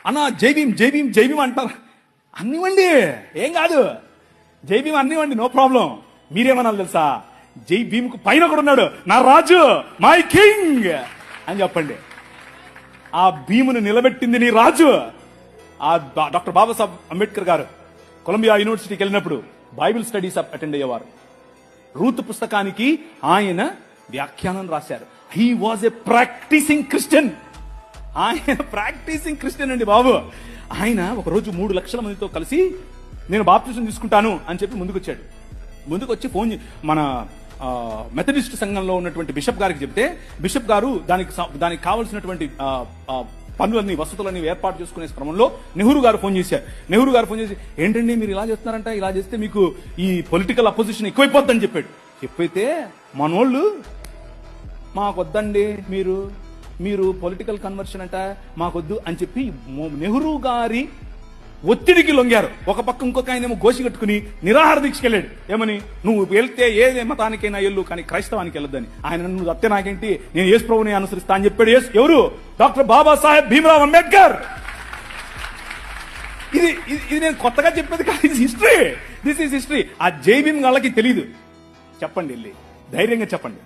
అన్న జై భీమ్ జై భీమ్ జై భీమ్ అంటారు. అన్నివ్వండి, ఏం కాదు, జై భీమ్ అన్నివ్వండి, నో ప్రాబ్లం. మీరేమనాలి తెలుసా? జై భీమ్ కు పైన కూడా ఉన్నాడు, నా రాజు, మై కింగ్ అని చెప్పండి. ఆ భీమును నిలబెట్టింది నీ రాజు. ఆ డాక్టర్ బాబాసాహెబ్ అంబేద్కర్ గారు కొలంబియా యూనివర్సిటీకి వెళ్ళినప్పుడు బైబిల్ స్టడీస్ అటెండ్ అయ్యేవారు. రూత్ పుస్తకానికి ఆయన వ్యాఖ్యానం రాశారు. He was a practising Christian. ఆయన ప్రాక్టీసింగ్ క్రిస్టియన్ అండి బాబు. ఆయన ఒకరోజు 3 లక్షల మందితో కలిసి నేను బాప్టిజం తీసుకుంటాను అని చెప్పి ముందుకొచ్చాడు. ముందుకొచ్చి ఫోన్ మన మెథడిస్ట్ సంఘంలో ఉన్నటువంటి బిషప్ గారికి చెప్తే బిషప్ గారు దానికి కావాల్సినటువంటి పనులన్నీ వసతులన్నీ ఏర్పాటు చేసుకునే క్రమంలో నెహ్రూ గారు ఫోన్ చేశారు. నెహ్రూ గారు ఫోన్ చేసి, ఏంటండి మీరు ఇలా చేస్తున్నారంట, ఇలా చేస్తే మీకు ఈ పొలిటికల్ అపోజిషన్ ఎక్కువైపోద్దని చెప్పాడు. చెప్పైతే మనోళ్ళు మాకొద్దండి, మీరు పొలిటికల్ కన్వర్షన్ అంట మాకొద్దు అని చెప్పి నెహ్రూ గారి ఒత్తిడికి లొంగారు. ఒక పక్క ఇంకొక ఆయన ఏమో గోసి కట్టుకుని నిరాహార దీక్షకి వెళ్ళాడు. ఏమని, నువ్వు వెళ్తే ఏ మతానికైనా వెళ్ళు కానీ క్రైస్తవానికి వెళ్ళొద్దని. ఆయన నువ్వు అత్తే నాకేంటి, నేను యేసు ప్రభువుని అనుసరిస్తా అని చెప్పాడు. ఎవరు? డాక్టర్ బాబాసాహెబ్ భీమ్రావ్ అంబేద్కర్. ఇది నేను కొత్తగా చెప్పేది కాదు, ఇది హిస్టరీ. This is history. ఆ జై భీమ్ వాళ్ళకి తెలీదు. చెప్పండి, వెళ్ళి ధైర్యంగా చెప్పండి.